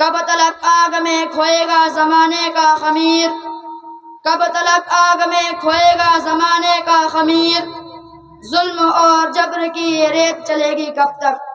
کب تلک آگ میں کھوئے گا زمانے کا خمیر، کب تلک آگ میں کھوئے گا زمانے کا خمیر، ظلم اور جبر کی یہ ریت چلے گی کب تک۔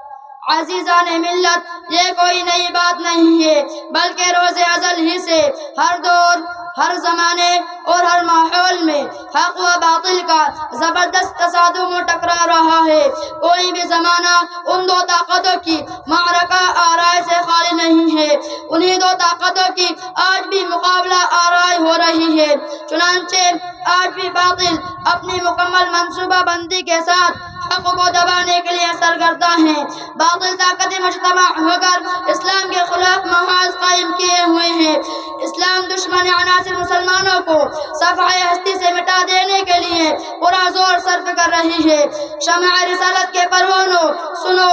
عزیزان ملت، یہ کوئی نئی بات نہیں ہے، بلکہ روز ازل ہی سے ہر دور، ہر زمانے اور ہر ماحول میں حق و باطل کا زبردست تصادم و ٹکرا رہا ہے۔ کوئی بھی زمانہ ان دو طاقتوں کی معرکہ آرائی سے خالی نہیں ہے، انہی دو طاقتوں کی آج بھی مقابلہ آرائی ہو رہی ہے۔ چنانچہ آج بھی باطل اپنی مکمل منصوبہ بندی کے ساتھ حق کو دبانے کے لیے سرگرداں ہیں۔ باطل طاقتیں مجتمع ہو کر اسلام کے خلاف محاذ قائم کیے ہوئے ہیں۔ اسلام دشمن عناصر مسلمانوں کو صفحہ ہستی سے مٹا دینے کے لیے پورا زور صرف کر رہی ہے۔ شمع رسالت کے پروانوں سنو،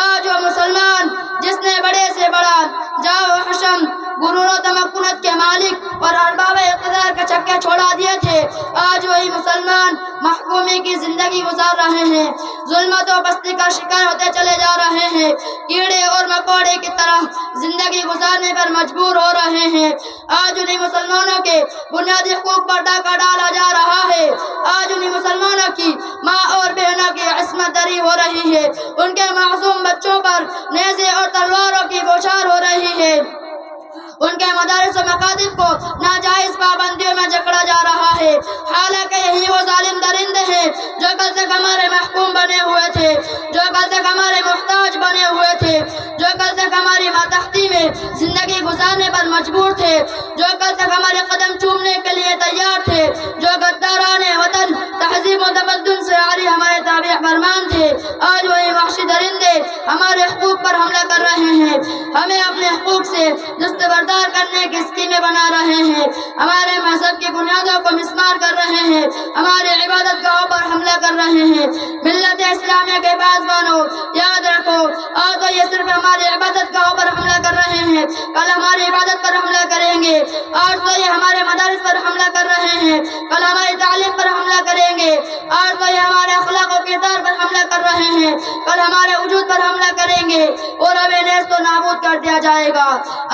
آج وہ مسلمان جس نے بڑے سے بڑا جاہ و حشم، غرور و تمکنت کے مالک اور ارباب اقتدار کے چکے چھوڑا دیے تھے، آج وہی مسلمان محکومی کی زندگی گزار رہے ہیں، ظلمت و پستی کا شکار ہوتے چلے جا رہے ہیں، کیڑے اور مکوڑے کی طرح زندگی گزارنے پر مجبور ہو رہے ہیں۔ آج انہیں مسلمانوں کے بنیادی حقوق پر ڈاکہ ڈالا جا رہا ہے، آج انہیں مسلمانوں کی ماں اور بہنوں کی عصمت دری ہو رہی ہے، ان کے معصوم بچوں پر نیزے اور تلواروں کی بوچھار ہو رہی ہے، ان کے مدارس و مکاتب کو ناجائز پابندیوں میں جکڑا جا رہا ہے۔ حالانکہ یہی وہ ظالم درندے ہیں جو کل تک ہمارے محکوم بنے ہوئے تھے، جو کل تک ہمارے محتاج بنے ہوئے تھے، جو کل تک ہماری ماتحتی میں زندگی گزارنے پر مجبور تھے، جو کل تک ہمارے قدم چومنے کے لیے تیار تھے، جو غداران وطن تہذیب و تمدن سے عاری ہمارے تابع فرمان تھے، آج وہی وحشی درندے ہمارے حقوق پر حملہ کر رہے ہیں، ہمیں اپنے حقوق سے دستبردار کرنے کی اسکیمیں بنا رہے ہیں، ہمارے مذہب کی بنیادوں کو مسمار کر رہے ہیں، ہمارے عبادت گاہوں پر حملہ کر رہے ہیں۔ ملت اسلامیہ کے پاسبانوں، یاد رکھو، آج تو یہ صرف ہمارے عبادت گاہوں پر حملہ کر رہے ہیں، کل ہماری عبادت پر حملہ کریں گے۔ آج تو یہ ہمارے مدارس پر حملہ کر رہے ہیں، کل ہماری تعلیم پر حملہ کریں گے۔ آج تو یہ ہمارے اخلاق و کردار پر حملہ کر رہے ہیں، کل ہمارے وجود پر حملہ کریں گے اور ہمیں نیست و نابود کر دیا جائے گا۔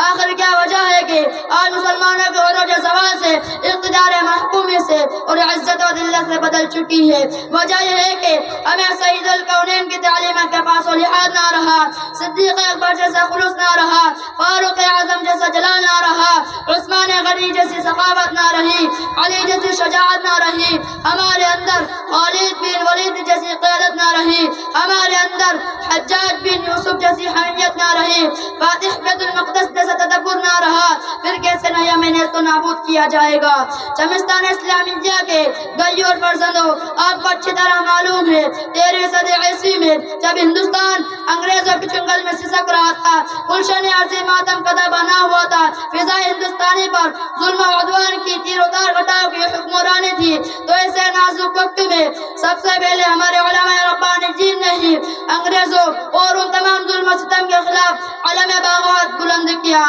آخر کیا وجہ ہے کہ آج مسلمانوں کے عروج زوال سے، اقتدار محکومی سے اور عزت و ذلت سے بدل چکی ہے؟ وجہ یہ ہے کہ ہمیں سید الکونین کی تعلیمات کے پاس و لحاظ نہ رہا، صدیق اکبر جیسا خلوص نہ رہا، فاروق اعظم جیسا جلال نہ رہا، عثمان غنی جیسی سخاوت نہ رہی، علی جیسی شجاعت نہ رہی، ہمارے اندر خالد بن ولید جیسی قیادت نہ رہی، ہمارے اندر حجاج بن یوسف جیسی حمیت نہ رہی، فاتح بیت المقدس جیسا تدبر نہ رہا، پھر کیسے نیا میں نیست و نابود کیا جائے گا؟ چمستان اسلامیہ کے غیور فرزندوں، آپ کو اچھی طرح معلوم ہے 13ویں صدی عیسوی میں جب ہندوستان انگریزوں کے چنگل میں سسک رہا تھا، گلشن عرضی ماتم کدہ بنا ہوا تھا، فضا ہندوستانی پر ظلم و عدوان کی تیر و تار گھٹاؤ کی حکمرانی تھی، تو ایسے نازک وقت میں سب سے پہلے ہمارے علماء ربانیین نے ہی انگریزوں اور ان تمام ظلم و ستم کے خلاف علم بغاوت بلند کیا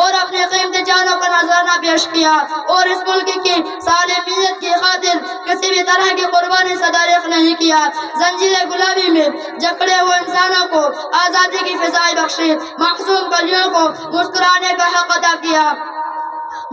اور اپنے قیمتی جانوں کا نذرانہ پیش کیا، اور اس ملک کی سالمیت کی خاطر کسی بھی طرح کی قربانی سے دریغ نہیں کیا۔ زنجیر غلامی میں جکڑے ہوئے انسانوں کو آزادی کی فضائیں بخشی، معصوم کلیوں کو مسکرانے کا حق عطا کیا،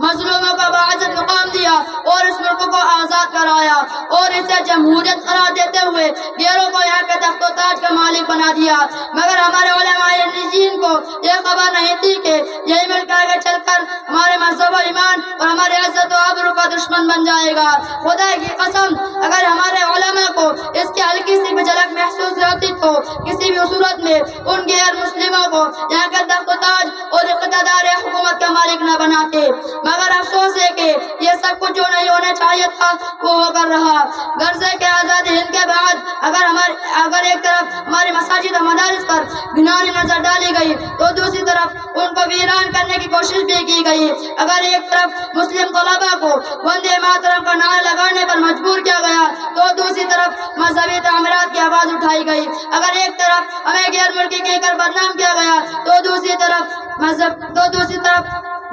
مظلوموں کو باعزت مقام دیا اور اس ملک کو آزاد کرایا اور اسے جمہوریت قرار دیتے ہوئے غیروں کو یہاں کے تخت و تاج کا مالک بنا دیا۔ مگر ہمارے علماء نجین کو یہ خبر نہیں تھی کہ یہی ملک آگے چل کر ہمارے مذہب و ایمان اور ہمارے عزت و آبرو کا دشمن بن جائے گا۔ خدا کی قسم، اگر ہمارے علماء کو اس کی ہلکی سی بھی جھلک محسوس ہوتی تو کسی بھی صورت میں ان غیر مسلموں کو یہاں کے تخت و تاج اور اقتدار حکومت کا مالک نہ بناتے۔ مگر افسوس ہے کہ یہ سب کچھ جو نہیں ہونا چاہیے تھا وہ ہو کر رہا۔ غرضے کے آزادی ہند کے بعد اگر ایک طرف ہماری مساجد و مدارس پر گھناؤنی نظر ڈالی گئی تو دوسری طرف ان کو ویران کرنے کی کوشش بھی کی گئی۔ اگر ایک طرف مسلم طلباء کو وندے ماترم کا نعرہ لگانے پر مجبور کیا گیا تو دوسری طرف مذہبی تعمیرات کی آواز اٹھائی گئی۔ اگر ایک طرف ہمیں غیر ملکی کہہ کر بدنام کیا گیا تو دوسری طرف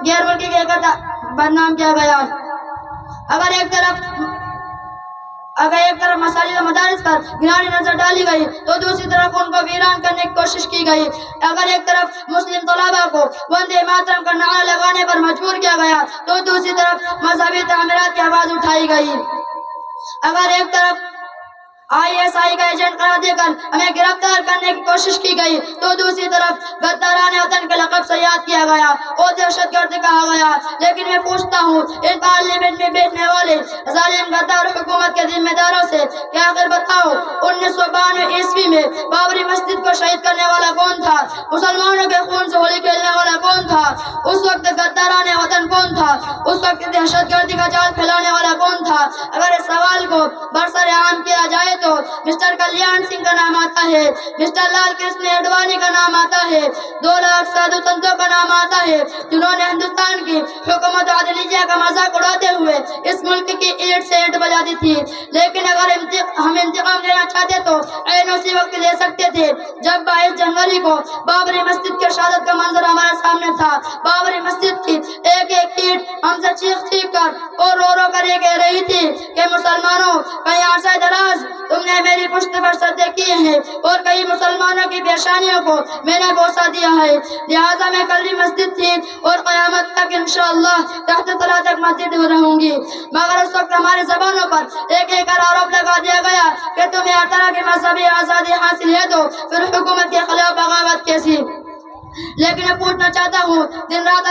غیر ملکی کہہ کر بدنام کیا گیا۔ اگر ایک طرف اگر ایک طرف مساجد و مدارس پر گرانی نظر ڈالی گئی تو دوسری طرف ان کو ویران کرنے کی کوشش کی گئی. اگر ایک طرف مسلم طلباء کو وندے ماترم کا نعرہ لگانے پر مجبور کیا گیا تو دوسری طرف مذہبی تعمیرات کی آواز اٹھائی گئی. اگر ایک طرف ISI کا ایجنٹ قرار دے کر ہمیں گرفتار کرنے کی کوشش کی گئی تو دوسری طرف غداران وطن کے لقب سے یاد کیا گیا اور دہشت گرد کہا گیا. لیکن میں پوچھتا ہوں ان پارلیمنٹ میں بیٹھنے والے ظالم غدار حکومت کے ذمہ داروں سے کہ آخر بتاؤ 1992 عیسوی میں بابری مسجد کو شہید کرنے والا کون تھا؟ مسلمانوں کے خون سے ہولی کھیلنے والا کون تھا؟ اس وقت غداران وطن کون تھا؟ اس وقت دہشت گردی کا جال پھیلانے والا کون تھا؟ اگر اس سوال کو برسر عام کیا جائے تو مسٹر کلیان سنگھ کا نام آتا ہے, مسٹر لال کرشن اڈوانی کا نام آتا ہے, 2 لاکھ سادھو سنتوں کا نام آتا ہے جنہوں نے ہندوستان کی حکومت عدلیہ کا مذاق اڑاتے ہوئے اس ملک کی اینٹ سے اینٹ بجا دی تھی. لیکن اگر ہم انتقام لینا چاہتے تو عین اسی وقت لے سکتے تھے جب 22 جنوری کو بابری مسجد کے شہادت کا منظر ہمارے سامنے تھا. بابری مسجد کی ایک ایک اینٹ ہم سے چیخ چیخ کر اور رو رو کر یہ کہہ رہی تھی کہ مسلمانوں کئی عرصہ دراز تم نے میری پشت پر سجدے کیے ہیں اور کئی مسلمانوں کی پیشانیوں کو میں نے بوسہ دیا ہے. لہٰذا میں کل بھی مسجد تھی اور قیامت تک انشاءاللہ تحت طلع تک مسجد میں رہوں گی. مگر اس وقت ہماری زبانوں پر ایک ایک آروپ لگا دیا گیا کہ تمہیں ہر طرح کی مذہبی آزادی حاصل ہے تو پھر حکومت کے خلاف بغاوت کیسی؟ لیکن میں پوچھنا چاہتا ہوں دن رات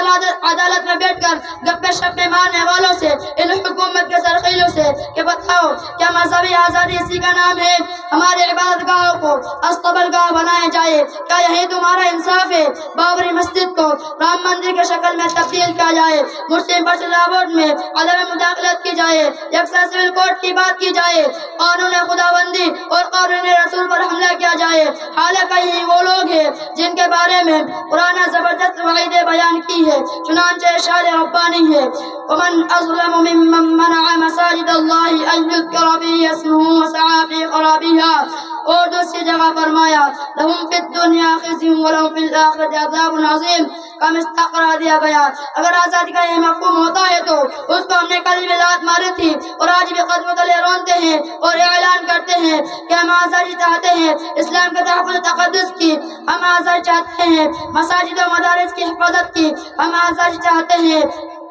عدالت میں بیٹھ کر گپے شپے مارنے والوں سے, ان حکومت کے سرخیلوں سے کہ بتاؤ کیا مذہبی آزادی اسی کا نام ہے؟ ہمارے عبادت گاہوں کو استقبال گاہ بنایا جائے, کیا یہی تمہارا انصاف ہے؟ بابری مسجد کو رام مندر کی شکل میں تبدیل کیا جائے, مسلم پرسنل لا بورڈ میں عدم مداخلت کی جائے, یکساں سول کوڈ کی بات کی جائے, قانون خداوندی اور قانون رسول پر حملہ کیا جائے, حالانکہ یہی وہ لوگ ہیں جن کے بارے میں قرآن زبردست وعیدیں بیان کی ہے. چنانچہ ارشاد ربانی ہے ومن اظلم ممن منع مساجد اللہ ان یذکر فیہ اسمہ وسعی فی خرابها. اور دوسری جگہ فرمایا لہم فی الدنیا خزی ولہم فی الآخرۃ عذاب عظیم کا مستحق قرار دیا گیا. اگر آزادی کا یہ مفہوم ہوتا ہے تو اس کو ہم نے کل بھی لات ماری تھی اور آج بھی قدم تلے رونتے ہیں اور اعلان کرتے ہیں کہ ہم آزادی چاہتے ہیں, اسلام کے تحفظ تقدس کی ہم آزادی چاہتے ہیں, مساجد و مدارس کی حفاظت کی ہم آزادی چاہتے ہیں,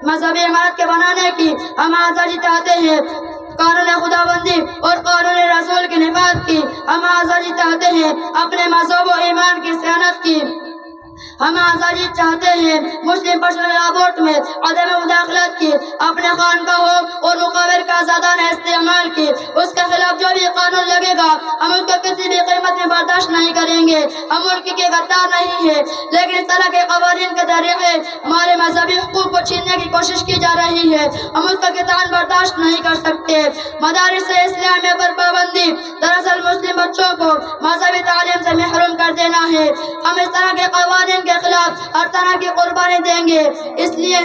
مذہبی عمارت کے بنانے کی ہم آزادی چاہتے ہیں, قانون خداوندی اور قانون رسول کی نفاذ کی ہم آزادی چاہتے ہیں, اپنے مذہب و ایمان کی صیانت کی ہم آزادی چاہتے ہیں, مسلم پرسنل لا بورڈ میں عدم مداخلت کی, اپنے خانقاہوں اور مقابر کا آزادانہ استعمال کی. اس کے خلاف جو بھی قانون لگے گا ہم اس کو کسی بھی قیمت میں برداشت نہیں کریں گے. ہم ملک کے غدار نہیں ہیں, لیکن اس طرح کے قوانین کے ذریعے ہمارے مذہبی حقوق کو چھیننے کی کوشش کی جا رہی ہے, ہم اس کا قطعاً برداشت نہیں کر سکتے. مدارس اسلامیہ پر پابندی دراصل مسلم بچوں کو مذہبی تعلیم سے محروم کر دینا ہے. ہم اس طرح کے قوانین کے خلاف ہر طرح کی قربانی دیں گے. اس لیے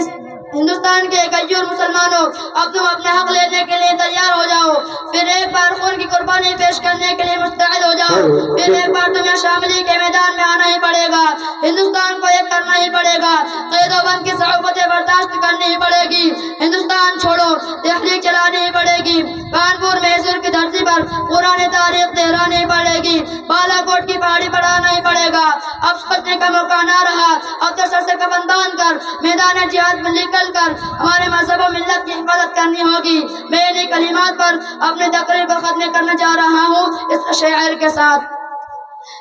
ہندوستان کے غیور مسلمانوں اب تم اپنے حق لینے کے لیے تیار ہو جاؤ, پھر ایک بار خون کی قربانی پیش کرنے کے لیے مستعد ہو جاؤ, پھر ایک بار تمہیں شاملی کے میدان میں آنا ہی پڑے گا, ہندوستان کو ایک کرنا ہی پڑے گا, قید و بند کی صعوبتیں برداشت کرنی ہی پڑے گی, ہندوستان چھوڑو تحریک چلانی ہی پڑے گی, کانپور میسور کی دھرتی پر پرانی تاریخ دہرانی پڑے گی, بالا کوٹ کی پہاڑی پر آنا ہی پڑے گا. اب سوچنے کا موقع نہ رہا, اب تو سر سے کفن باندھ کر میدان جہاد میں نکل کر ہمارے مذہب و ملت کی حفاظت کرنی ہوگی. میں انہی کلمات پر اپنے تقریر کو ختم کرنے جا رہا ہوں اس شعر کے ساتھ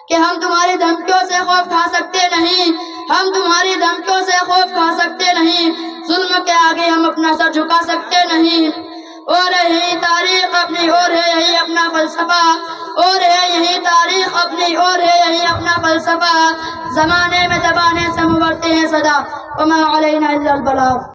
کہ ہم تمہاری دھمکیوں سے خوف کھا سکتے نہیں, ہم تمہاری دھمکیوں سے خوف کھا سکتے نہیں, ظلم کے آگے ہم اپنا سر جھکا سکتے نہیں. اور ہے یہی تاریخ اپنی, اور ہے یہی اپنا فلسفہ, اور ہے یہی تاریخ اپنی, اور ہے یہی اپنا فلسفہ, زمانے میں دبانے سے مبرتے ہیں صدا, وما علینا الا البلاغ.